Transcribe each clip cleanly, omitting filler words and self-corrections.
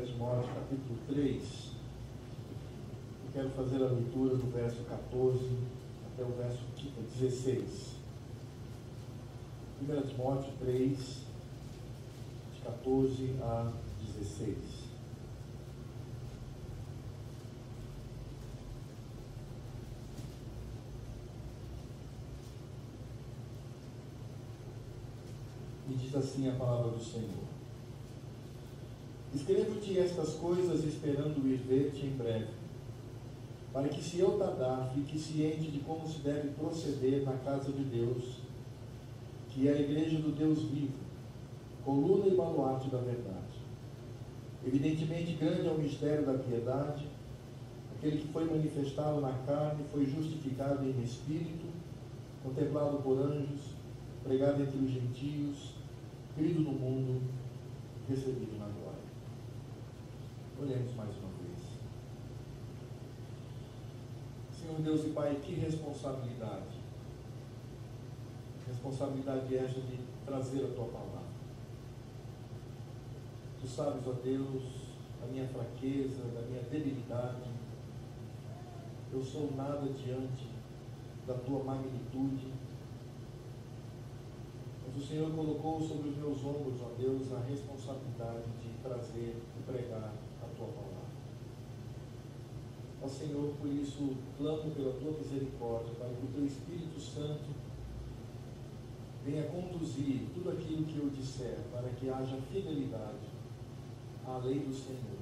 Timóteo, capítulo 3, eu quero fazer a leitura do verso 14 até o verso 16. 1 Timóteo 3, de 14 a 16. E diz assim a palavra do Senhor: Escrevo-te estas coisas esperando ir ver-te em breve, para que, se eu tardar, fique ciente de como se deve proceder na casa de Deus, que é a igreja do Deus vivo, coluna e baluarte da verdade. Evidentemente grande é o mistério da piedade. Aquele que foi manifestado na carne foi justificado em espírito, contemplado por anjos, pregado entre os gentios, crido no mundo, recebido na glória. Olhemos mais uma vez. Senhor Deus e Pai, que responsabilidade. Responsabilidade esta de trazer a Tua palavra. Tu sabes, ó Deus, a minha fraqueza, da minha debilidade. Eu sou nada diante da Tua magnitude. Mas o Senhor colocou sobre os meus ombros, ó Deus, a responsabilidade de trazer e pregar a Tua palavra. Ó Senhor, por isso clamo pela Tua misericórdia, para que o Teu Espírito Santo venha conduzir tudo aquilo que eu disser, para que haja fidelidade à lei do Senhor.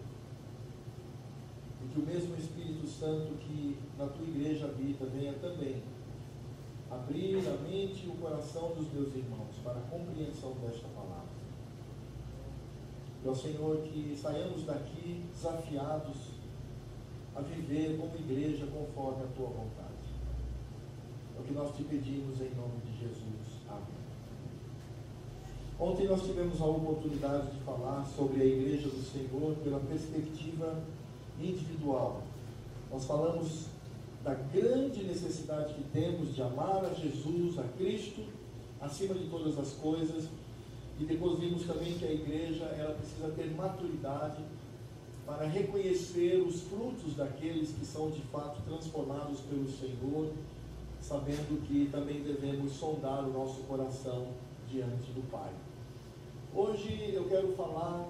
E que o mesmo Espírito Santo que na Tua igreja habita venha também abrir a mente e o coração dos meus irmãos para a compreensão desta palavra. E, ó Senhor, que saiamos daqui desafiados a viver como igreja conforme a Tua vontade. É o que nós te pedimos em nome de Jesus. Amém. Ontem nós tivemos a oportunidade de falar sobre a igreja do Senhor pela perspectiva individual. Nós falamos da grande necessidade que temos de amar a Jesus, a Cristo, acima de todas as coisas, e depois vimos também que a igreja ela precisa ter maturidade para reconhecer os frutos daqueles que são de fato transformados pelo Senhor, sabendo que também devemos sondar o nosso coração diante do Pai. Hoje eu quero falar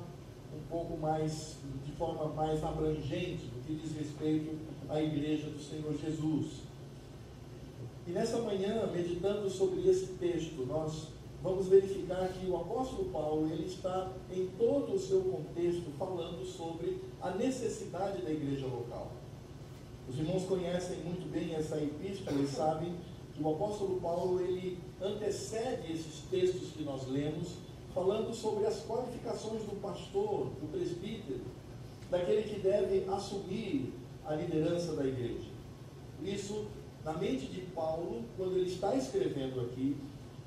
um pouco mais, de forma mais abrangente, do que diz respeito à igreja do Senhor Jesus. E nessa manhã, meditando sobre esse texto, nós vamos verificar que o apóstolo Paulo, ele está em todo o seu contexto falando sobre a necessidade da igreja local. Os irmãos conhecem muito bem essa epístola e sabem que o apóstolo Paulo, ele antecede esses textos que nós lemos, falando sobre as qualificações do pastor, do presbítero, daquele que deve assumir a liderança da igreja. Por isso, na mente de Paulo, quando ele está escrevendo aqui,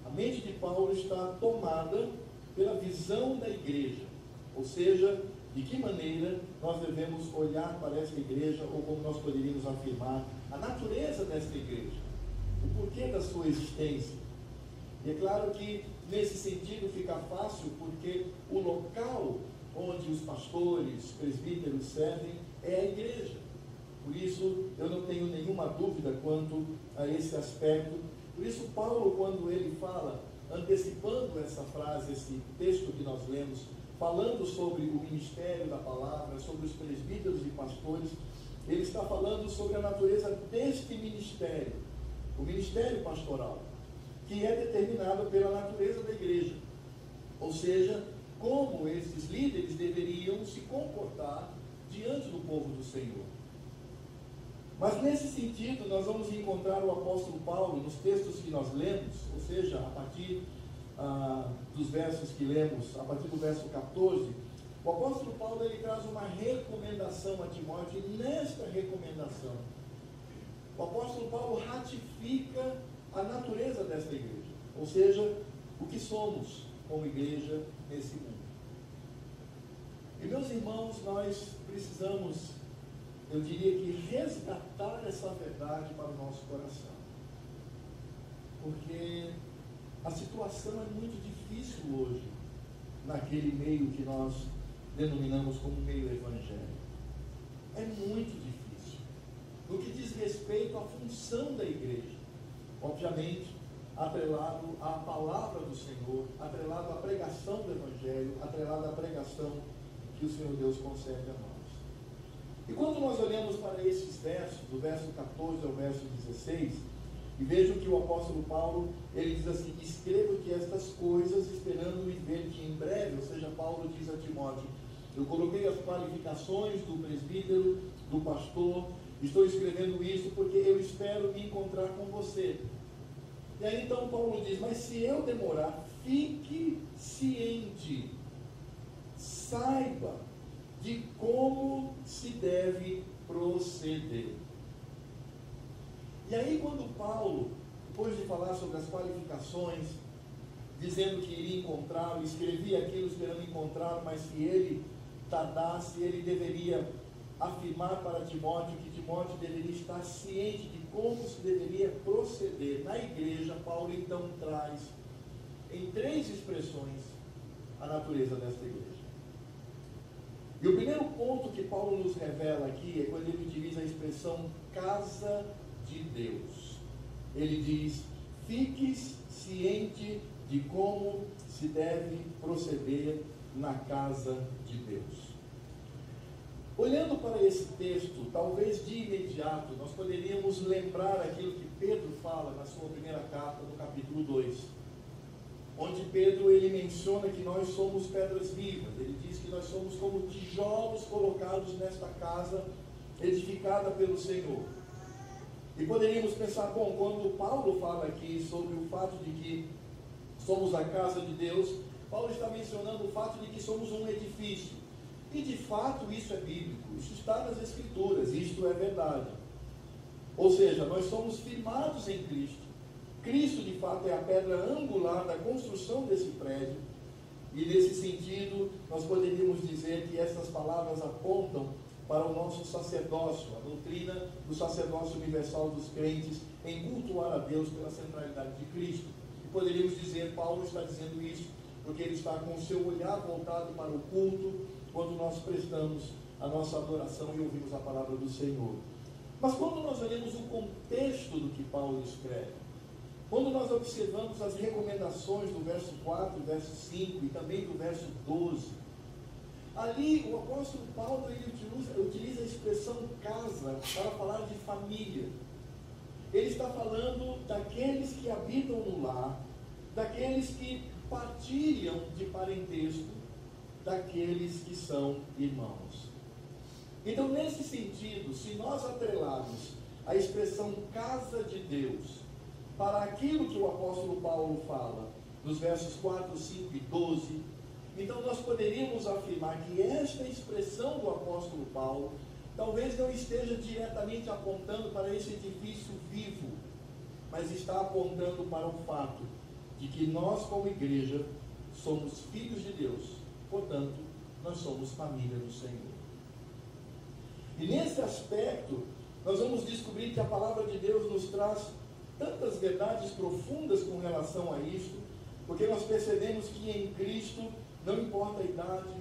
a mente de Paulo está tomada pela visão da igreja, ou seja, de que maneira nós devemos olhar para esta igreja, ou como nós poderíamos afirmar, a natureza desta igreja, o porquê da sua existência. E é claro que nesse sentido fica fácil, porque o local onde os pastores, presbíteros servem é a igreja. Por isso eu não tenho nenhuma dúvida quanto a esse aspecto. Por isso Paulo, quando ele fala, antecipando essa frase, esse texto que nós lemos, falando sobre o ministério da palavra, sobre os presbíteros e pastores, ele está falando sobre a natureza deste ministério, o ministério pastoral, que é determinado pela natureza da igreja. Ou seja, como esses líderes deveriam se comportar diante do povo do Senhor. Mas nesse sentido, nós vamos encontrar o apóstolo Paulo nos textos que nós lemos, ou seja, a partir dos versos que lemos, a partir do verso 14, o apóstolo Paulo ele traz uma recomendação a Timóteo, e nesta recomendação, o apóstolo Paulo ratifica a natureza desta igreja, ou seja, o que somos como igreja nesse mundo. E meus irmãos, nós precisamos, eu diria que resgatar essa verdade para o nosso coração, porque a situação é muito difícil hoje, naquele meio que nós denominamos como meio evangélico. É muito difícil. No que diz respeito à função da igreja, obviamente, atrelado à palavra do Senhor, atrelado à pregação do Evangelho, atrelado à pregação que o Senhor Deus concede a nós. E quando nós olhamos para esses versos, do verso 14 ao verso 16, e vejam que o apóstolo Paulo, ele diz assim: escrevo-te estas coisas, esperando e ver-te em breve. Ou seja, Paulo diz a Timóteo: eu coloquei as qualificações do presbítero, do pastor, estou escrevendo isso porque eu espero me encontrar com você. E aí então Paulo diz: mas se eu demorar, fique ciente, saiba de como se deve proceder. E aí quando Paulo, depois de falar sobre as qualificações, dizendo que iria encontrá-lo, escrevia aquilo esperando encontrá-lo, mas se ele tardasse, ele deveria afirmar para Timóteo que Timóteo deveria estar ciente de como se deveria proceder na igreja. Paulo então traz em 3 expressões a natureza desta igreja. E o primeiro ponto que Paulo nos revela aqui é quando ele utiliza a expressão casa de Deus. Ele diz: fiques ciente de como se deve proceder na casa de Deus. Olhando para esse texto, talvez de imediato nós poderíamos lembrar aquilo que Pedro fala na sua primeira carta, no capítulo 2, onde Pedro ele menciona que nós somos pedras vivas. Ele diz que nós somos como tijolos colocados nesta casa edificada pelo Senhor. E poderíamos pensar, bom, quando Paulo fala aqui sobre o fato de que somos a casa de Deus, Paulo está mencionando o fato de que somos um edifício. E de fato isso é bíblico, isso está nas Escrituras, isto é verdade. Ou seja, nós somos firmados em Cristo. Cristo de fato é a pedra angular da construção desse prédio. E nesse sentido, nós poderíamos dizer que essas palavras apontam para o nosso sacerdócio, a doutrina do sacerdócio universal dos crentes em cultuar a Deus pela centralidade de Cristo. E poderíamos dizer, Paulo está dizendo isso, porque ele está com o seu olhar voltado para o culto, quando nós prestamos a nossa adoração e ouvimos a palavra do Senhor. Mas quando nós olhamos o contexto do que Paulo escreve, quando nós observamos as recomendações do verso 4, verso 5 e também do verso 12, ali o apóstolo Paulo ele utiliza a expressão casa para falar de família. Ele está falando daqueles que habitam no lar, daqueles que partilham de parentesco, daqueles que são irmãos. Então, nesse sentido, se nós atrelarmos a expressão casa de Deus para aquilo que o apóstolo Paulo fala nos versos 4, 5 e 12, então nós poderíamos afirmar que esta expressão do apóstolo Paulo talvez não esteja diretamente apontando para esse edifício vivo, mas está apontando para o fato de que nós, como igreja, somos filhos de Deus. Portanto, nós somos família do Senhor. E nesse aspecto, nós vamos descobrir que a palavra de Deus nos traz tantas verdades profundas com relação a isto, porque nós percebemos que em Cristo não importa a idade,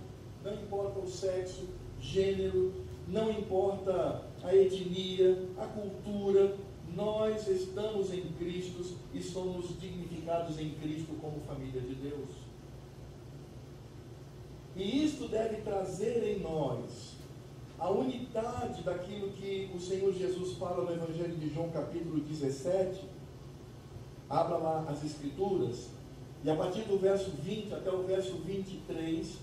não importa o sexo, gênero, não importa a etnia, a cultura, nós estamos em Cristo e somos dignificados em Cristo como família de Deus. E isto deve trazer em nós a unidade daquilo que o Senhor Jesus fala no Evangelho de João, capítulo 17. Abra lá as Escrituras, e a partir do verso 20 até o verso 23,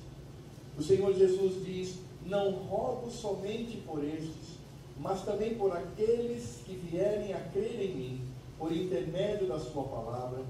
o Senhor Jesus diz: não rogo somente por estes, mas também por aqueles que vierem a crer em mim, por intermédio da sua palavra,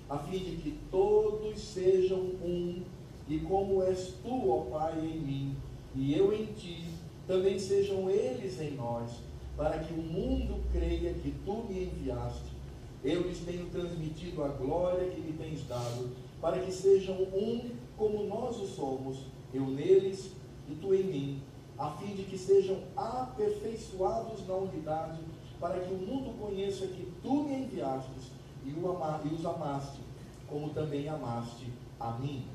a fim de que todos sejam um, e como és tu, ó Pai, em mim, e eu em ti, também sejam eles em nós, para que o mundo creia que tu me enviaste. Eu lhes tenho transmitido a glória que me tens dado, para que sejam um como nós o somos, eu neles e tu em mim, a fim de que sejam aperfeiçoados na unidade, para que o mundo conheça que tu me enviastes e os amaste, como também amaste a mim.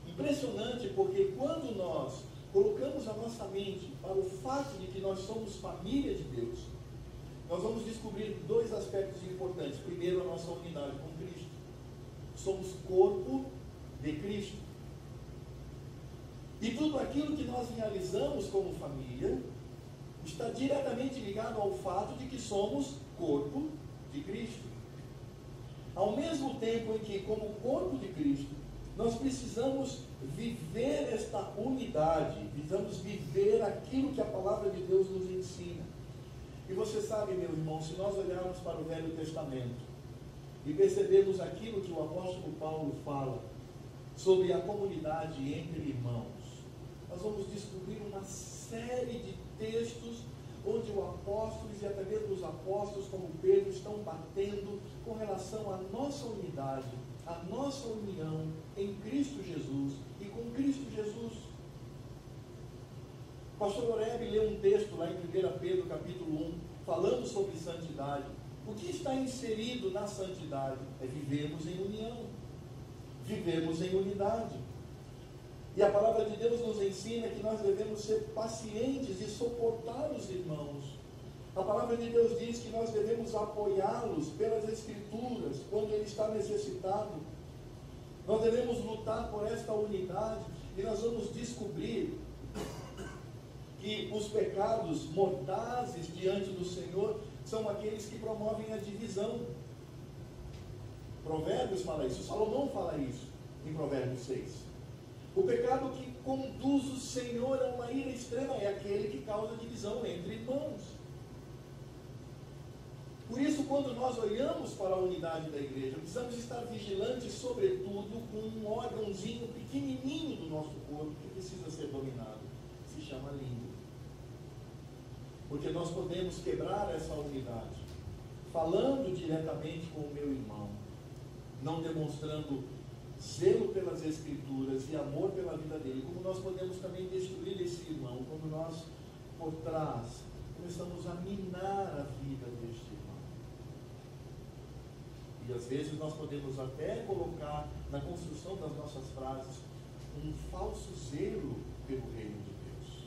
Impressionante, porque quando nós colocamos a nossa mente para o fato de que nós somos família de Deus, nós vamos descobrir dois aspectos importantes. Primeiro, a nossa unidade com Cristo. Somos corpo de Cristo. E tudo aquilo que nós realizamos como família está diretamente ligado ao fato de que somos corpo de Cristo. Ao mesmo tempo em que, como corpo de Cristo, nós precisamos viver esta unidade, precisamos viver aquilo que a palavra de Deus nos ensina. E você sabe, meu irmão, se nós olharmos para o Velho Testamento e percebermos aquilo que o apóstolo Paulo fala sobre a comunidade entre irmãos, nós vamos descobrir uma série de textos onde o apóstolo e até mesmo os apóstolos como Pedro estão batendo com relação à nossa unidade, à nossa união em Cristo Jesus e com Cristo Jesus. O pastor Oreb leu um texto lá em 1 Pedro capítulo 1, falando sobre santidade. O que está inserido na santidade é vivermos em união, vivermos em unidade. E a palavra de Deus nos ensina que nós devemos ser pacientes e suportar os irmãos. A palavra de Deus diz que nós devemos apoiá-los pelas Escrituras, quando ele está necessitado. Nós devemos lutar por esta unidade, e nós vamos descobrir que os pecados mordazes diante do Senhor são aqueles que promovem a divisão. Provérbios fala isso, Salomão fala isso em Provérbios 6. O pecado que conduz o Senhor a uma ira extrema é aquele que causa divisão entre irmãos. Por isso, quando nós olhamos para a unidade da igreja, precisamos estar vigilantes, sobretudo, com um órgãozinho pequenininho do nosso corpo que precisa ser dominado. Se chama língua. Porque nós podemos quebrar essa unidade falando diretamente com o meu irmão, não demonstrando zelo pelas Escrituras e amor pela vida dele, como nós podemos também destruir esse irmão, quando nós, por trás, começamos a minar a vida deste irmão. E às vezes nós podemos até colocar na construção das nossas frases um falso zelo pelo reino de Deus.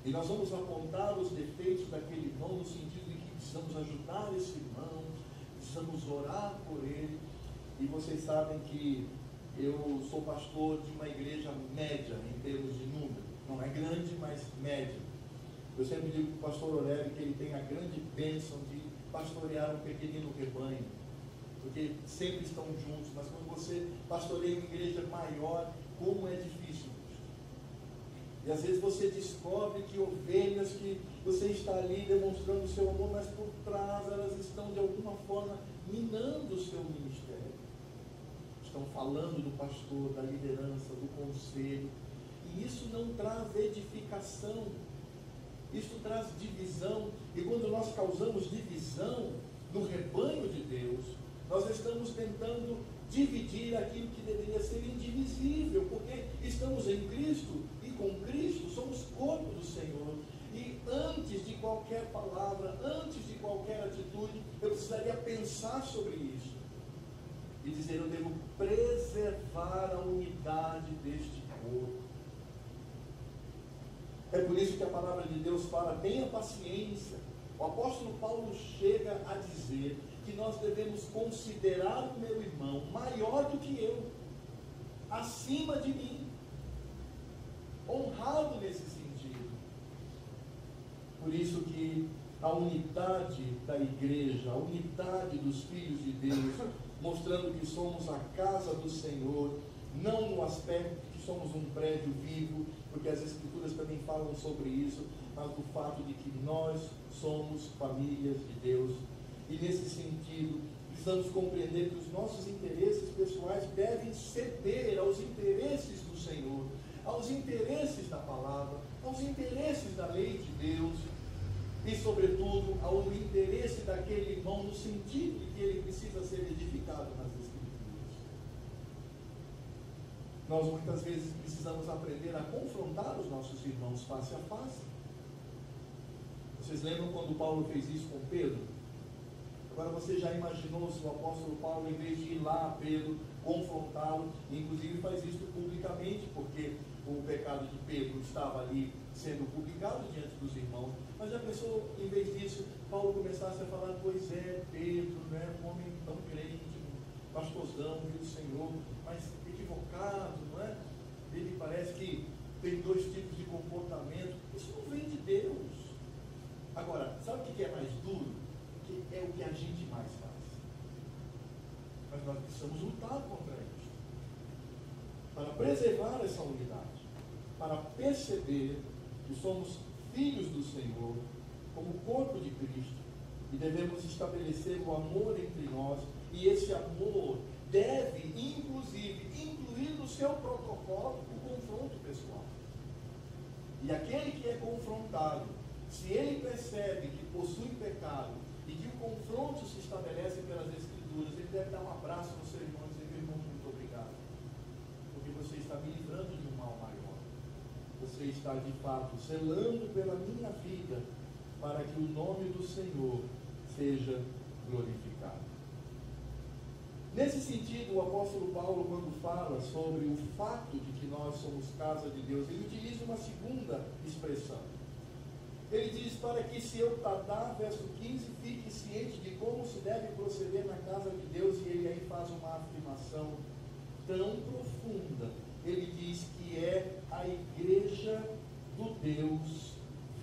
E nós vamos apontar os defeitos daquele irmão no sentido de que precisamos ajudar esse irmão, precisamos orar por ele. E vocês sabem que eu sou pastor de uma igreja média em termos de número. Não é grande, mas média. Eu sempre digo para o pastor Oreb que ele tem a grande bênção de pastorear um pequenino rebanho, porque sempre estão juntos. Mas quando você pastoreia uma igreja maior, como é difícil. E às vezes você descobre que ovelhas que você está ali demonstrando o seu amor, mas por trás elas estão de alguma forma minando o seu ministério. Estão falando do pastor, da liderança, do conselho, e isso não traz edificação, isso traz divisão. E quando nós causamos divisão no rebanho de Deus, nós estamos tentando dividir aquilo que deveria ser indivisível, porque estamos em Cristo, e com Cristo somos corpo do Senhor. E antes de qualquer palavra, antes de qualquer atitude, eu precisaria pensar sobre isso e dizer: eu devo preservar a unidade deste corpo. É por isso que a palavra de Deus fala: tenha paciência. O apóstolo Paulo chega a dizer que nós devemos considerar o meu irmão maior do que eu, acima de mim, honrado nesse sentido. Por isso que a unidade da igreja, a unidade dos filhos de Deus, mostrando que somos a casa do Senhor, não no aspecto de que somos um prédio vivo, porque as Escrituras também falam sobre isso, mas do fato de que nós somos famílias de Deus. E nesse sentido, precisamos compreender que os nossos interesses pessoais devem ceder aos interesses do Senhor, aos interesses da palavra, aos interesses da lei de Deus, e sobretudo ao interesse daquele irmão, no sentido de que ele precisa ser edificado nas Escrituras. Nós muitas vezes precisamos aprender a confrontar os nossos irmãos face a face. Vocês lembram quando Paulo fez isso com Pedro? Agora você já imaginou se o apóstolo Paulo, em vez de ir lá a Pedro, confrontá-lo, inclusive faz isso publicamente, porque o pecado de Pedro estava ali sendo publicado diante dos irmãos, mas já pensou, em vez disso, Paulo começasse a falar, pois é, Pedro, né, um homem tão crente, um pastorzão, filho do Senhor, mas equivocado, não é? Ele parece que tem dois tipos de comportamento. Isso não vem de Deus. Agora, sabe o que é mais duro? Que é o que a gente mais faz. Mas nós precisamos lutar contra isso, para preservar essa unidade, para perceber que somos filhos do Senhor, como corpo de Cristo, e devemos estabelecer o amor entre nós, e esse amor deve, inclusive, incluir no seu protocolo o confronto pessoal. E aquele que é confrontado, se ele percebe que possui pecado, e que o confronto se estabelece pelas Escrituras, ele deve dar um abraço no seu irmão e dizer, irmão, muito obrigado, porque você está me livrando de um mal maior. Você está, de fato, zelando pela minha vida, para que o nome do Senhor seja glorificado. Nesse sentido, o apóstolo Paulo, quando fala sobre o fato de que nós somos casa de Deus, ele utiliza uma segunda expressão. Ele diz, para que se eu tardar, verso 15, fique ciente de como se deve proceder na casa de Deus, e ele aí faz uma afirmação tão profunda. Ele diz que é a igreja do Deus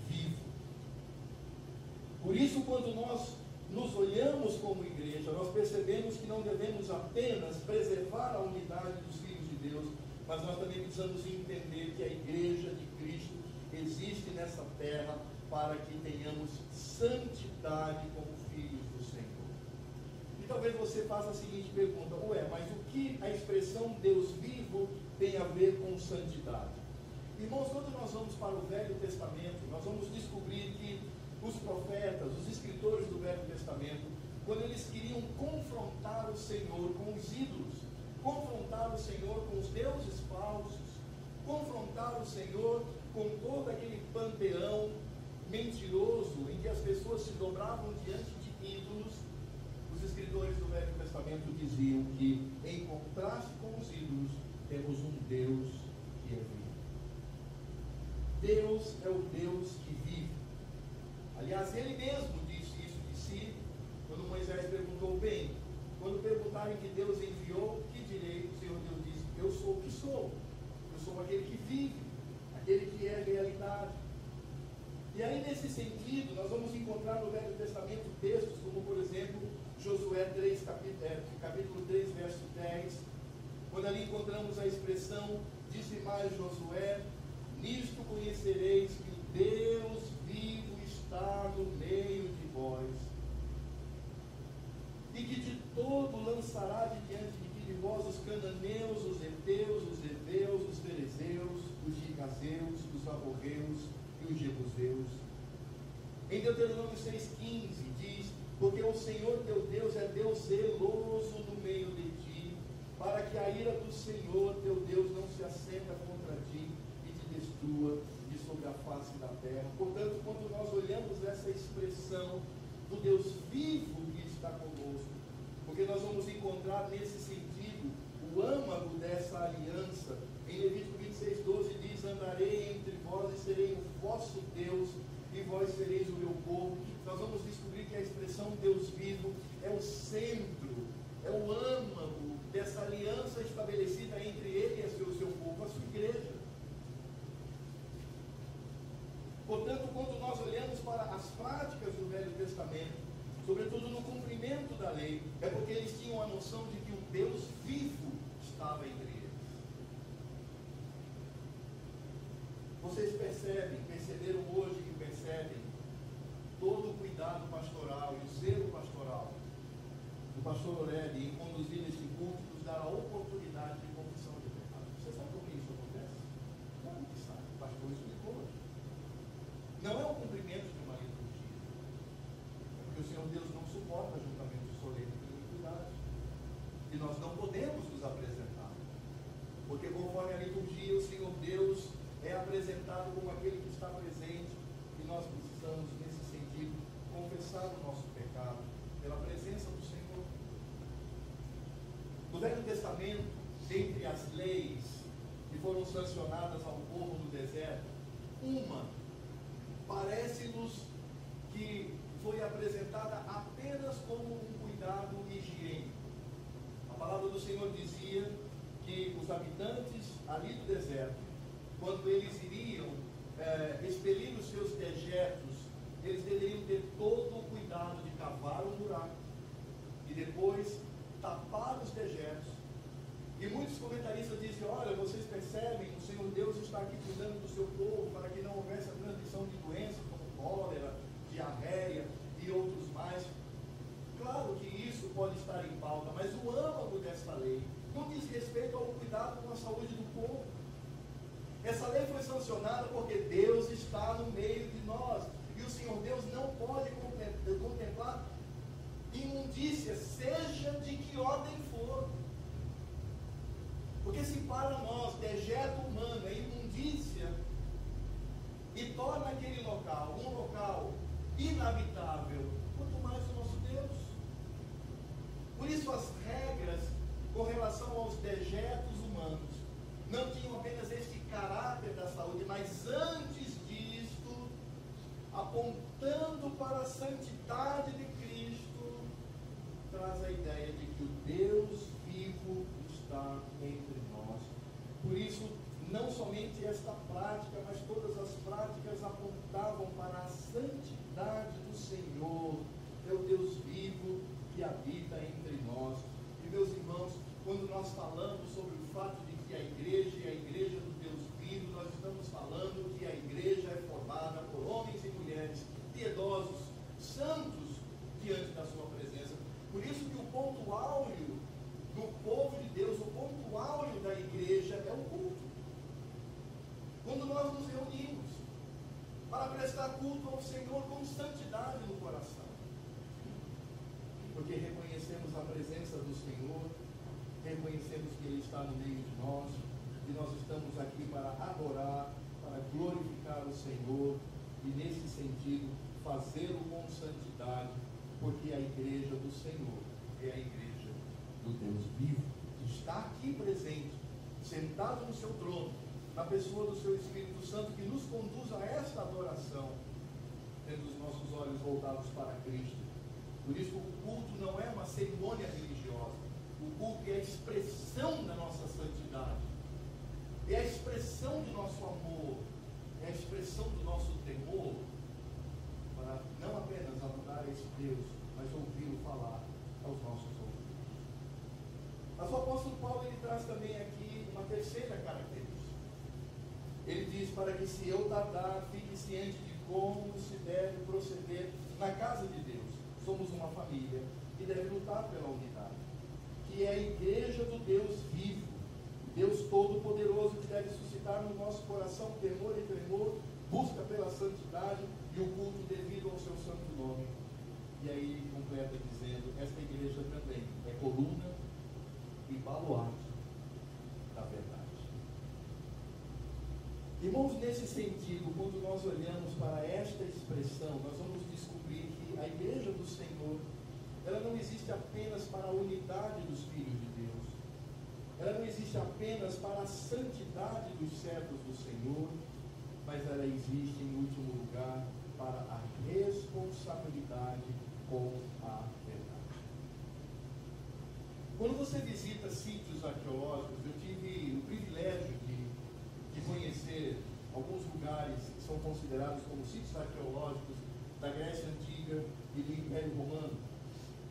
vivo. Por isso, quando nós nos olhamos como igreja, nós percebemos que não devemos apenas preservar a unidade dos filhos de Deus, mas nós também precisamos entender que a igreja de Cristo existe nessa terra para que tenhamos santidade como filhos do Senhor. E talvez você faça a seguinte pergunta, mas o que a expressão Deus vivo tem a ver com santidade? Irmãos, quando nós vamos para o Velho Testamento, nós vamos descobrir que os profetas, os escritores do Velho Testamento, quando eles queriam confrontar o Senhor com os ídolos, confrontar o Senhor com os deuses falsos, confrontar o Senhor com todo aquele panteão mentiroso em que as pessoas se dobravam diante de ídolos, os escritores do Velho Testamento diziam que, em contraste com os ídolos, temos um Deus que é vivo. Deus é o Deus que vive. Aliás, ele mesmo disse isso de si, quando Moisés perguntou, quando perguntarem que Deus enviou, que direi? O Senhor Deus disse, eu sou o que sou. Eu sou aquele que vive, aquele que é realidade. E aí, nesse sentido, nós vamos encontrar no Velho Testamento textos como, por exemplo, Josué 3, capítulo 3, verso 10, quando ali encontramos a expressão, disse mais Josué, nisto conhecereis que o Deus vivo está no meio de vós, e que de todo lançará de diante de vós os cananeus, os heteus, os heveus, os ferezeus, os gigazeus, os amorreus e os jebuseus. Em Deuteronômio 6,15 diz, porque o Senhor teu Deus é Deus zeloso no meio de ti, para que a ira do Senhor teu Deus não se acenda contra ti e te destrua de sobre a face da terra. Portanto, quando nós olhamos essa expressão do Deus vivo que está conosco, porque nós vamos encontrar nesse sentido o âmago dessa aliança. Em Levítico 26,12 diz, andarei entre vós e serei o vosso Deus, e vós sereis o meu povo. Nós vamos descobrir que a expressão Deus vivo é o centro, é o âmago dessa aliança estabelecida entre ele e o seu povo, a sua igreja. Portanto, quando nós olhamos para as práticas do Velho Testamento, sobretudo no cumprimento da lei, é porque eles tinham a noção de que um Deus vivo estava entre eles. Vocês perceberam hoje que percebem todo o cuidado pastoral e o zelo pastoral do pastor Aurélio em conduzir este culto, nos dar a oportunidade de confissão de pecado. Você sabe por que isso acontece? Claro que sabe, o pastor explicou hoje. Não é o cumprimento de uma liturgia, é porque o Senhor Deus não suporta ajuntamento solene de iniquidade, e nós não podemos nos apresentar, porque conforme a liturgia o Senhor Deus é apresentado como aquele que está presente, e nós precisamos, nesse sentido, confessar o nosso pecado pela presença do Senhor. No Velho Testamento, dentre as leis que foram sancionadas ao uma parece-nos que foi apresentada apenas como um cuidado higiênico. A palavra do Senhor dizia que os habitantes ali do deserto, quando eles iriam expelir os seus dejetos, eles deveriam ter todo o cuidado de cavar um buraco e depois tapar os dejetos. E muitos comentaristas dizem: olha, vocês percebem, o Senhor Deus está aqui cuidando do seu povo para que não houvesse a transmissão de doenças como cólera, diarreia e outros mais. Claro que isso pode estar em pauta, mas o âmago dessa lei não diz respeito ao cuidado com a saúde do povo. Essa lei foi sancionada porque Deus está no meio de nós. E o Senhor Deus não pode contemplar imundícia, seja de que ordem for. Porque se para nós dejeto humano é imundícia e torna aquele local um local inabitável, quanto mais o nosso Deus. Por isso as regras com relação aos dejetos humanos não tinham apenas este caráter da saúde, mas antes disto, apontando para a santidade de Cristo, traz a ideia de que o Deus vivo está entre nós. Por isso, não somente esta prática, mas todas as práticas apontavam para a santidade do Senhor. É o Deus vivo que habita entre nós. E meus irmãos, quando nós falamos sobre o fato de que a igreja é a igreja do Deus vivo, nós estamos falando que a igreja é formada por homens e mulheres piedosos, santos diante da sua presença. Por isso que o ponto áureo do povo de Deus, o ponto áureo da igreja é o culto. Quando nós nos reunimos para prestar culto ao Senhor com santidade no coração, porque reconhecemos a presença do Senhor, reconhecemos que Ele está no meio de nós, e nós estamos aqui para adorar, para glorificar o Senhor, e nesse sentido, fazê-lo com santidade, porque a igreja do Senhor é a igreja do Deus vivo, que está aqui presente, sentado no seu trono, na pessoa do seu Espírito Santo, que nos conduz a esta adoração, tendo os nossos olhos voltados para Cristo. Por isso o culto não é uma cerimônia religiosa, o culto é a expressão da nossa santidade, é a expressão do nosso amor, é a expressão do nosso temor, para não apenas adorar esse Deus, mas ouvi-lo falar aos nossos ouvidos. Mas o apóstolo Paulo, ele traz também aqui uma terceira característica. Ele diz: para que se eu tardar, fique ciente de como se deve proceder na casa de Deus. Somos uma família que deve lutar pela unidade, que é a igreja do Deus vivo, Deus Todo-Poderoso, que deve suscitar no nosso coração temor e tremor, busca pela santidade e o culto devido ao seu santo nome. E aí ele completa dizendo: esta igreja também é coluna e baluarte da verdade. Irmãos, nesse sentido, quando nós olhamos para esta expressão, nós vamos descobrir que a igreja do Senhor, ela não existe apenas para a unidade dos filhos de Deus, ela não existe apenas para a santidade dos servos do Senhor, mas ela existe, em último lugar, para a responsabilidade com a verdade. Quando você visita sítios arqueológicos, eu tive o privilégio de conhecer alguns lugares que são considerados como sítios arqueológicos da Grécia Antiga e do Império Romano.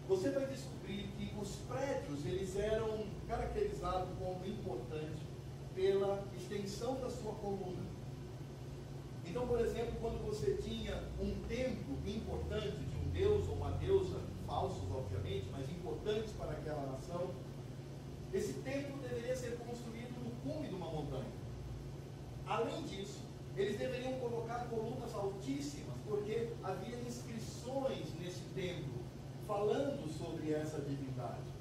Você vai descobrir que os prédios, eles eram caracterizados como importantes pela extensão da sua coluna. Então, por exemplo, quando você tinha um templo importante de um deus ou uma deusa, falsos obviamente, mas importantes para aquela nação, esse templo deveria ser construído no cume de uma montanha. Além disso, eles deveriam colocar colunas altíssimas, porque havia inscrições nesse templo falando sobre essa divindade.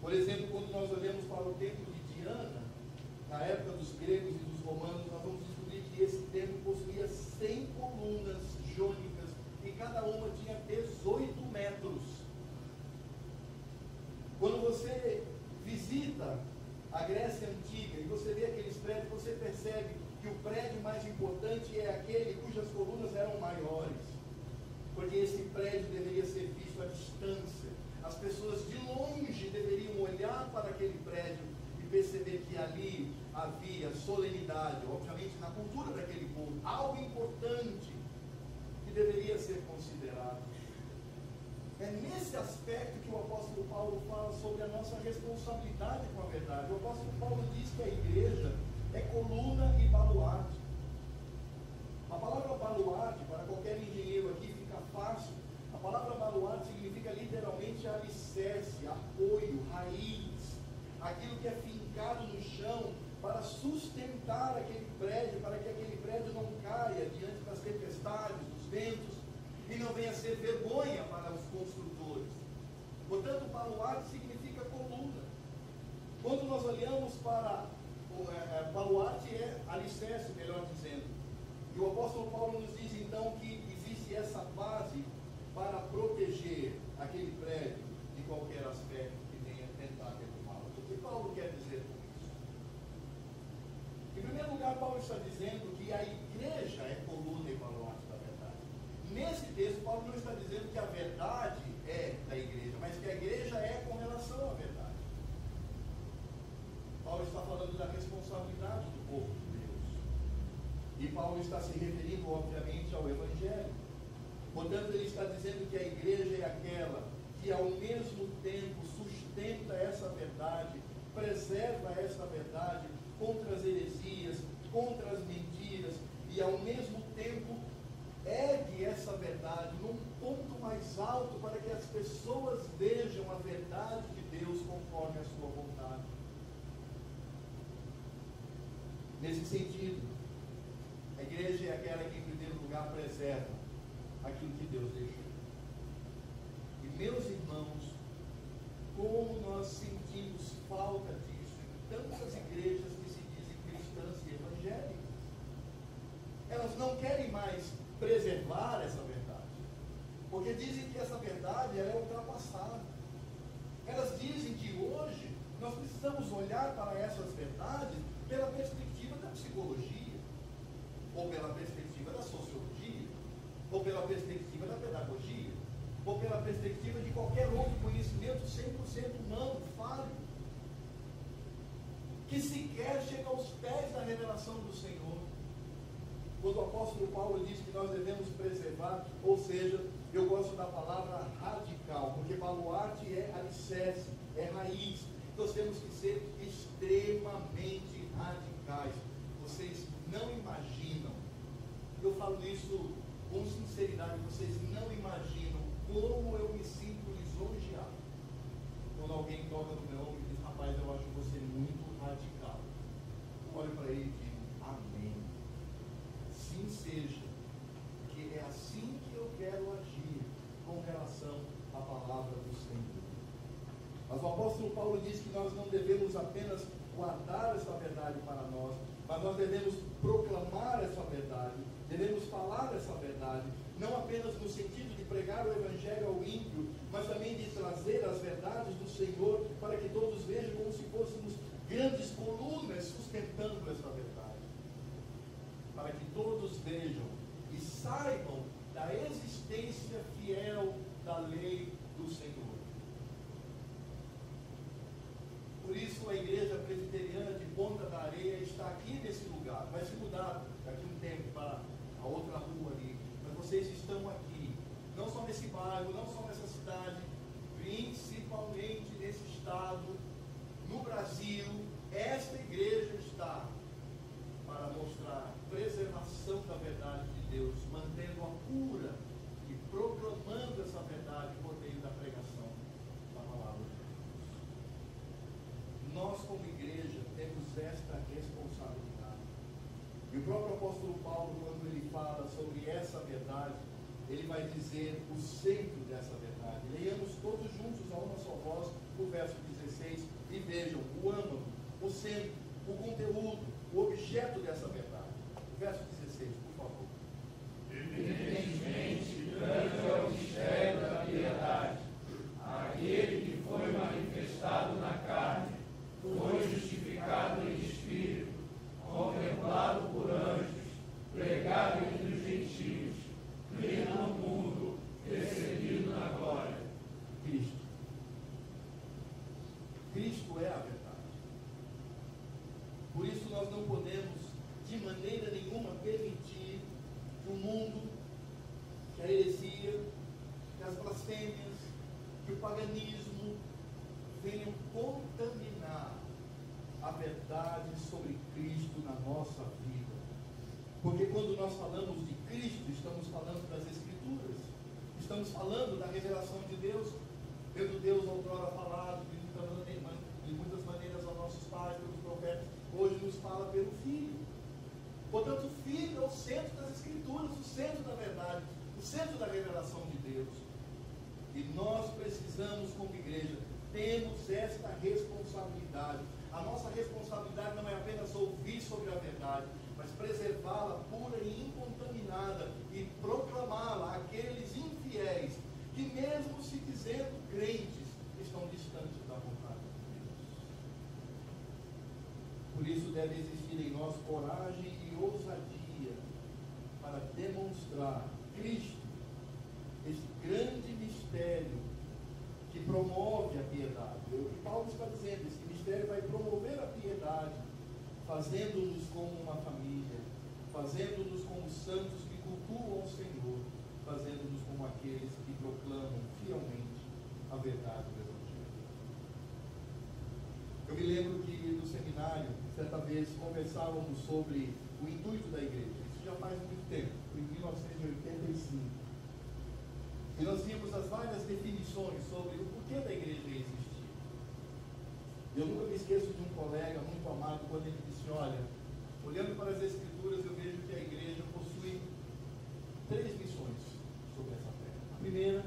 Por exemplo, quando nós olhamos para o templo de Diana, na época dos gregos e dos romanos, nós vamos descobrir que esse templo possuía 100 colunas jônicas e cada uma tinha 18 metros. Quando você visita a Grécia Antiga e você vê aqueles prédios, você percebe que o prédio mais importante é aquele cujas colunas eram maiores, porque esse prédio deveria ser visto à distância. As pessoas de longe deveriam olhar para aquele prédio e perceber que ali havia solenidade, obviamente na cultura daquele povo, algo importante que deveria ser considerado. É nesse aspecto que o apóstolo Paulo fala sobre a nossa responsabilidade com a verdade. O apóstolo Paulo diz que a igreja é coluna e baluarte. A palavra baluarte, para qualquer engenheiro aqui fica fácil, a palavra baluarte significa literalmente alicerce, apoio, raiz, aquilo que é fincado no chão para sustentar aquele prédio, para que aquele prédio não caia diante das tempestades, dos ventos, e não venha a ser vergonha para os construtores. Portanto, baluarte significa coluna. Quando nós olhamos para baluarte é alicerce, melhor dizendo. E o apóstolo Paulo nos diz então que existe essa base para proteger aquele prédio de qualquer aspecto que venha tentar derrubá-lo. O que Paulo quer dizer com isso? Em primeiro lugar, Paulo está dizendo que a igreja é coluna e baluarte da verdade. Nesse texto, Paulo não está dizendo que a verdade é da igreja, mas que a igreja é com relação à verdade. Paulo está falando da responsabilidade do povo de Deus. E Paulo está se referindo, obviamente, ao Evangelho. Portanto, ele está dizendo que a igreja é aquela que, ao mesmo tempo, sustenta essa verdade, preserva essa verdade contra as heresias, contra as mentiras, e, ao mesmo tempo, ergue essa verdade num ponto mais alto para que as pessoas vejam a verdade de Deus conforme a sua vontade. Nesse sentido, a igreja é aquela que, em primeiro lugar, preserva aquilo que Deus deixou. E, meus irmãos, como nós sentimos falta disso em tantas igrejas que se dizem cristãs e evangélicas. Elas não querem mais preservar essa verdade, porque dizem que essa verdade ela é ultrapassada. Elas dizem que hoje nós precisamos olhar para essas verdades pela perspectiva da psicologia, ou pela perspectiva da sociologia, ou pela perspectiva da pedagogia, ou pela perspectiva de qualquer outro conhecimento 100% humano, falho, que sequer chega aos pés da revelação do Senhor. Quando o apóstolo Paulo diz que nós devemos preservar, ou seja, eu gosto da palavra radical, porque baluarte é alicerce, é raiz. Nós temos que ser extremamente radicais. Vocês não imaginam, eu falo isso com sinceridade, vocês não imaginam como eu me sinto lisonjeado quando alguém toca no meu ombro e diz: rapaz, eu acho você muito radical. Eu olho para ele e digo: amém. Assim seja, porque é assim que eu quero agir com relação à palavra do Senhor. Mas o apóstolo Paulo diz que nós não devemos apenas guardar essa verdade para nós, mas nós devemos proclamar essa verdade, devemos falar essa verdade, não apenas no sentido de pregar o Evangelho ao ímpio, mas também de trazer as verdades do Senhor para que todos vejam como se fôssemos grandes colunas sustentando essa verdade. Para que todos vejam e saibam da existência fiel da lei do Senhor. Por isso a igreja presbiteriana de Ponta da Areia está aqui nesse lugar. Vai se mudar daqui a um tempo para a outra rua ali. Mas vocês estão aqui, não só nesse bairro, não só nessa cidade, principalmente nesse estado, no Brasil. Esta igreja está para mostrar a preservação da verdade de Deus, mantendo a cura e proclamando essa verdade por meio da pregação da palavra de Deus. Nós, como igreja, temos esta responsabilidade. E o próprio apóstolo Paulo, quando ele fala sobre essa verdade, ele vai dizer o centro dessa verdade. Leiamos todos juntos a uma só voz o verso 16 e vejam o âmago, o centro, o conteúdo, o objeto dessa verdade. Verso 16, por favor. Evidentemente, grande é o mistério da piedade. Aquele que foi manifestado na carne, foi justificado em espírito, contemplado por que a heresia, que as blasfêmias, que o paganismo venham contaminar a verdade sobre Cristo na nossa vida. Porque quando nós falamos de Cristo, estamos falando das Escrituras, estamos falando da revelação de Deus, tendo Deus outrora falado de muitas maneiras aos nossos pais, pelos profetas, hoje nos fala pelo Filho. Portanto, o Filho é o centro das Escrituras, o centro da verdade, o centro da revelação de Deus. E nós precisamos, como igreja, temos esta responsabilidade. A nossa responsabilidade não é apenas ouvir sobre a verdade, mas preservá-la pura e incontaminada e proclamá-la àqueles infiéis que, mesmo se dizendo crentes, estão distantes da vontade de Deus. Por isso deve existir em nós coragem e ousadia para demonstrar Cristo, esse grande mistério que promove a piedade. O que Paulo está dizendo, esse mistério vai promover a piedade, fazendo-nos como uma família, fazendo-nos como santos que cultuam o Senhor, fazendo-nos como aqueles que proclamam fielmente a verdade do Evangelho. Eu me lembro que no seminário, certa vez, conversávamos sobre o intuito da igreja. Isso já faz muito tempo, foi em 1985. E nós vimos as várias definições sobre o porquê da igreja existir. Eu nunca me esqueço de um colega muito amado, quando ele disse: olha, olhando para as Escrituras, eu vejo que a igreja possui 3 missões sobre essa terra. A primeira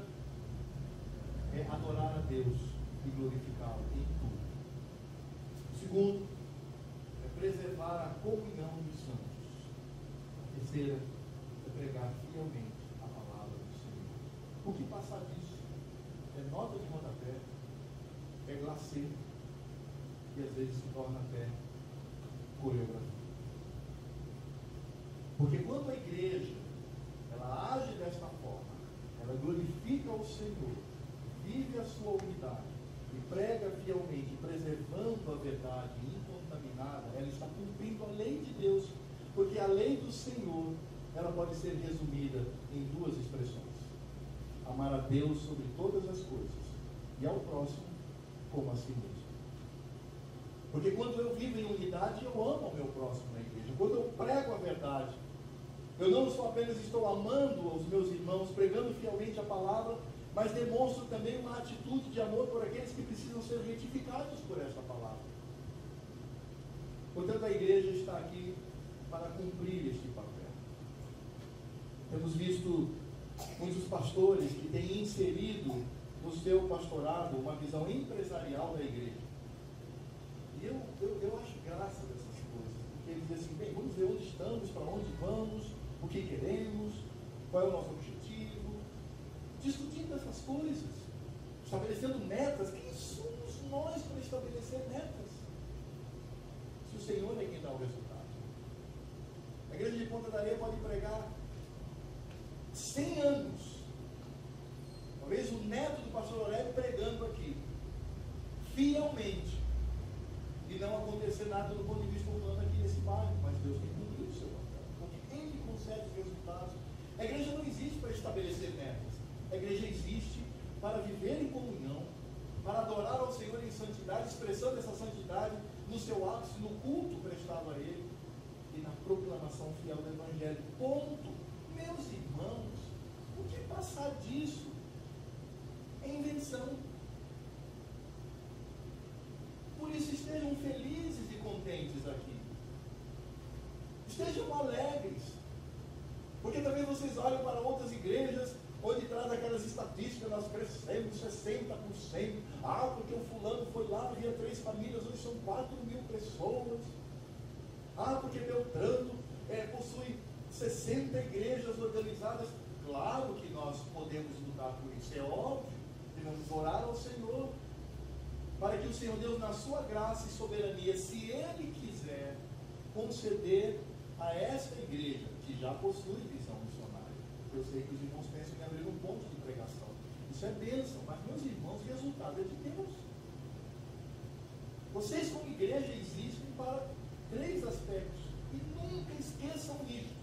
é adorar a Deus e glorificá-lo em tudo. O segundo é preservar a comunhão dos santos. A terceira é pregar fielmente a palavra do Senhor. O que passar disso é nota de rodapé, é glacê, e às vezes se torna até coreografia. Porque quando a igreja ela age desta forma, ela glorifica o Senhor, vive a sua unidade e prega fielmente, preservando a verdade incontaminada, ela está cumprindo a lei de Deus, porque a lei do Senhor ela pode ser resumida em 2 expressões: amar a Deus sobre todas as coisas e ao próximo como a si mesmo. Porque quando eu vivo em unidade, eu amo o meu próximo na igreja. Quando eu prego a verdade, eu não só apenas estou amando os meus irmãos, pregando fielmente a palavra, mas demonstro também uma atitude de amor por aqueles que precisam ser retificados por esta palavra. Portanto, a igreja está aqui para cumprir este papel. Temos visto muitos pastores que têm inserido no seu pastorado uma visão empresarial da igreja. E eu acho graça dessas coisas, porque eles dizem assim: bem, vamos ver onde estamos, para onde vamos, o que queremos, qual é o nosso objetivo, discutindo essas coisas, estabelecendo metas. Quem somos nós para estabelecer metas? Se o Senhor é quem dá o resultado. A igreja de Ponta da Areia pode pregar 100 anos, talvez o neto do pastor Aurélio pregando aqui, fielmente, e não acontecer nada do ponto de vista humano aqui nesse bairro, mas Deus tem cumprido o seu papel, porque Ele concede os resultados. A igreja não existe para estabelecer metas, a igreja existe para viver em comunhão, para adorar ao Senhor em santidade, expressando essa santidade no seu ápice, no culto prestado a Ele e na proclamação fiel do Evangelho. Ponto. Meus irmãos, o que passar disso é invenção. Por isso, estejam felizes e contentes aqui. Estejam alegres. Porque também vocês olham para outras igrejas onde traz aquelas estatísticas: nós crescemos 60%. Ah, porque o fulano foi lá, havia 3 famílias, hoje são 4.000 pessoas. Ah, porque Beltrano possui 60 igrejas organizadas. Claro que nós podemos lutar por isso, é óbvio. Devemos orar ao Senhor, para que o Senhor Deus, na sua graça e soberania, se Ele quiser, conceder a esta igreja, que já possui visão missionária. Eu sei que os irmãos pensam em abrir um ponto de pregação. Isso é bênção, mas, meus irmãos, o resultado é de Deus. Vocês, como igreja, existem para 3 aspectos. E nunca esqueçam disso.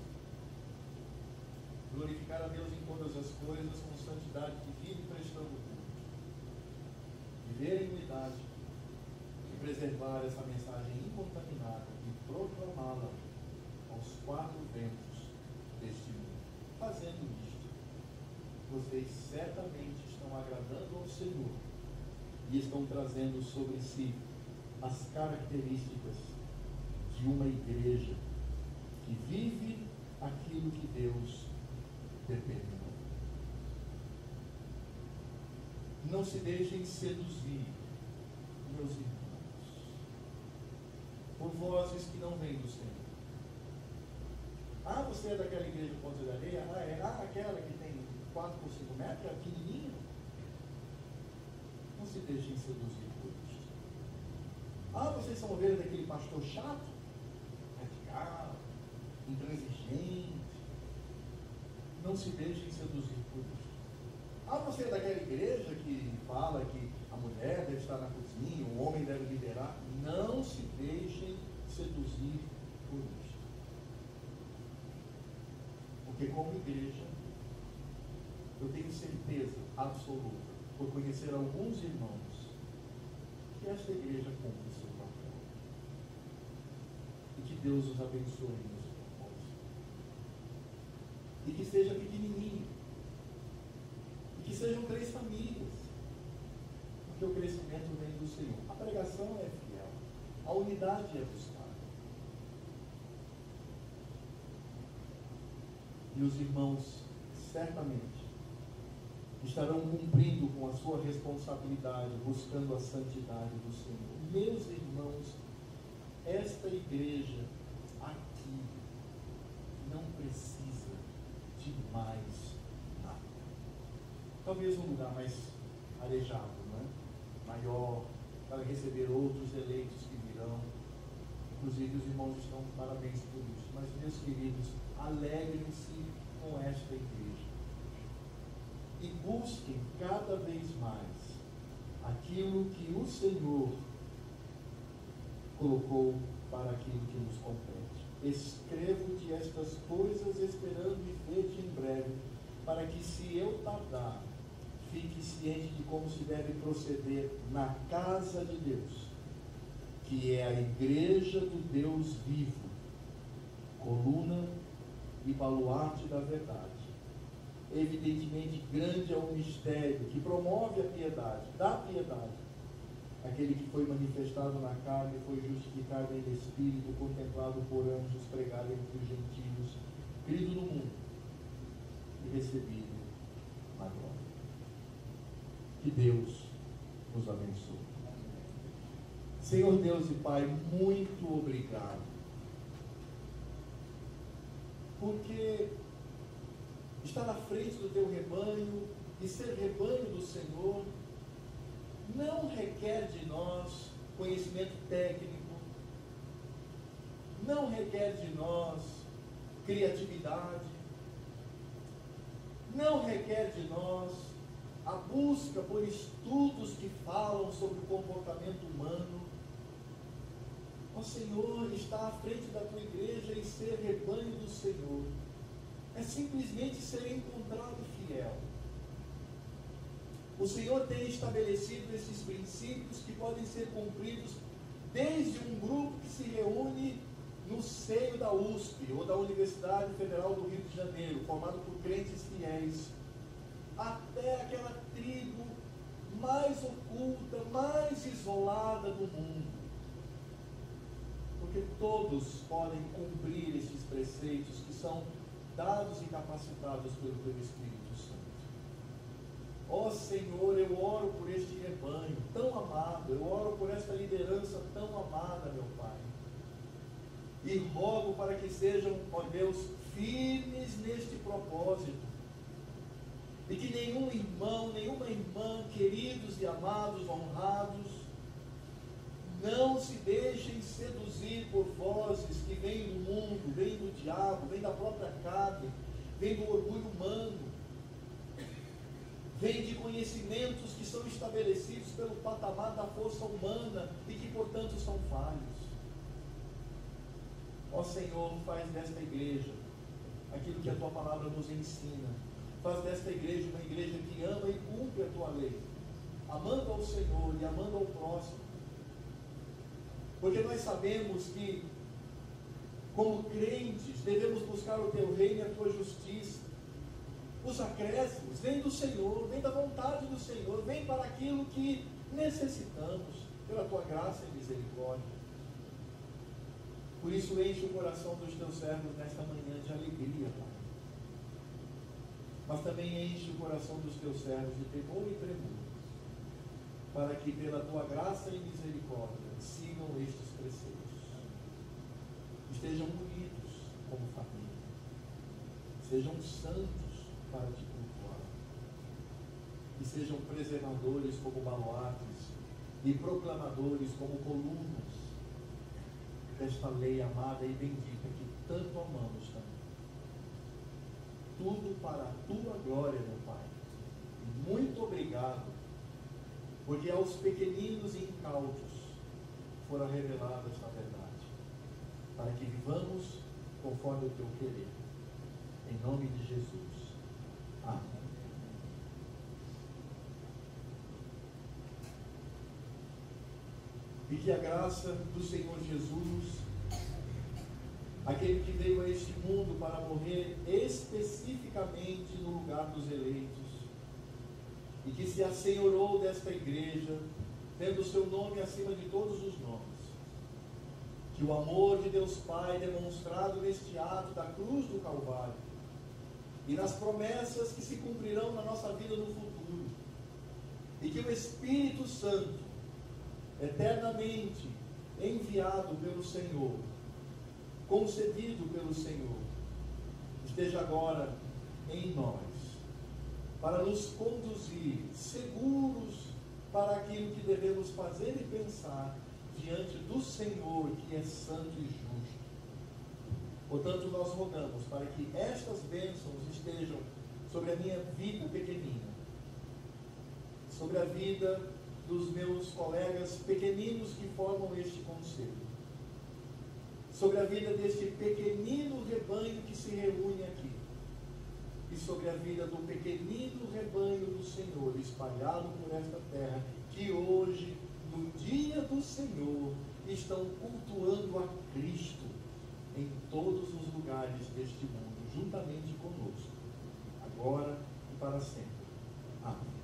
glorificar a Deus em todas as coisas, com santidade de vida e prestando culto. Viver em unidade e preservar essa mensagem incontaminada e proclamá-la aos quatro ventos deste mundo. Fazendo isto, vocês certamente estão agradando ao Senhor e estão trazendo sobre si as características de uma igreja que vive aquilo que Deus determinou. Não se deixem seduzir, meus irmãos, por vozes que não vêm do Senhor. Ah, você é daquela igreja do Ponte da Areia? Ah, é aquela que tem 4 por 5 metros, é pequenininha? Não se deixem seduzir por isso. Ah, vocês são ovelhas daquele pastor chato, radical, intransigente. Não se deixem seduzir por isso. Ah, você é daquela igreja que fala que a mulher deve estar na cozinha, o homem deve liderar. Não se deixem seduzir por isso. Porque como igreja, eu tenho certeza absoluta, por conhecer alguns irmãos, que esta igreja cumpre o seu papel. E que Deus os abençoe nesse propósito. E que seja pequenininho. E que sejam 3 famílias. Porque o crescimento vem do Senhor. A pregação é fiel. A unidade é buscada. E os irmãos, certamente, estarão cumprindo com a sua responsabilidade, buscando a santidade do Senhor. Meus irmãos, esta igreja aqui não precisa de mais nada. Talvez um lugar mais arejado, não é? Maior, para receber outros eleitos que virão. Inclusive os irmãos estão de parabéns por isso. Mas, meus queridos, alegrem-se com esta igreja. E busquem cada vez mais aquilo que o Senhor colocou para aquilo que nos compete. Escrevo-te estas coisas, esperando e ver-te em breve, para que, se eu tardar, fique ciente de como se deve proceder na casa de Deus, que é a igreja do Deus vivo, coluna e baluarte da verdade. Evidentemente, grande é o mistério que promove a piedade, da piedade. Aquele que foi manifestado na carne, foi justificado em espírito, contemplado por anjos, pregado entre os gentios, crido no mundo e recebido na glória. Que Deus nos abençoe. Senhor Deus e Pai, muito obrigado. Porque estar à frente do teu rebanho e ser rebanho do Senhor não requer de nós conhecimento técnico, não requer de nós criatividade, não requer de nós a busca por estudos que falam sobre o comportamento humano. Ó Senhor, estar à frente da tua igreja e ser rebanho do Senhor é simplesmente ser encontrado fiel. O Senhor tem estabelecido esses princípios que podem ser cumpridos desde um grupo que se reúne no seio da USP ou da Universidade Federal do Rio de Janeiro, formado por crentes fiéis, até aquela tribo mais oculta, mais isolada do mundo. Porque todos podem cumprir esses preceitos que são dados e capacitados pelo teu Espírito Santo. Ó Senhor, eu oro por este rebanho tão amado, eu oro por esta liderança tão amada, meu Pai. E rogo para que sejam, ó Deus, firmes neste propósito. E que nenhum irmão, nenhuma irmã, queridos e amados, honrados, não se deixem seduzir por vozes que vêm do mundo, vêm do diabo, vêm da própria carne, vêm do orgulho humano, vêm de conhecimentos que são estabelecidos pelo patamar da força humana e que, portanto, são falhos. Ó Senhor, faz desta igreja aquilo que a tua palavra nos ensina. Faz desta igreja uma igreja que ama e cumpre a tua lei, amando ao Senhor e amando ao próximo. Porque nós sabemos que, como crentes, devemos buscar o teu reino e a tua justiça. Os acréscimos vêm do Senhor, vêm da vontade do Senhor, vêm para aquilo que necessitamos, pela tua graça e misericórdia. Por isso, enche o coração dos teus servos nesta manhã de alegria, Pai. Mas também enche o coração dos teus servos de temor e tremor, para que pela tua graça e misericórdia sigam estes preceitos. Estejam unidos como família. Sejam santos para te cultuar. E sejam preservadores como baluartes e proclamadores como colunas desta lei amada e bendita que tanto amamos também. Tudo para a tua glória, meu Pai. E muito obrigado, porque aos pequeninos e incautos fora revelada esta verdade, para que vivamos conforme o teu querer. Em nome de Jesus. Amém. E que a graça do Senhor Jesus, aquele que veio a este mundo para morrer especificamente no lugar dos eleitos, e que se assenhorou desta igreja, tendo o seu nome acima de todos os nomes, que o amor de Deus Pai demonstrado neste ato da cruz do Calvário, e nas promessas que se cumprirão na nossa vida no futuro, e que o Espírito Santo, eternamente enviado pelo Senhor, concedido pelo Senhor, esteja agora em nós, para nos conduzir seguros para aquilo que devemos fazer e pensar diante do Senhor, que é santo e justo. Portanto, nós rogamos para que estas bênçãos estejam sobre a minha vida pequenina, sobre a vida dos meus colegas pequeninos que formam este conselho, sobre a vida deste pequenino rebanho que se reúne aqui, e sobre a vida do pequenino rebanho do Senhor espalhado por esta terra, que hoje, no dia do Senhor, estão cultuando a Cristo em todos os lugares deste mundo, juntamente conosco, agora e para sempre. Amém.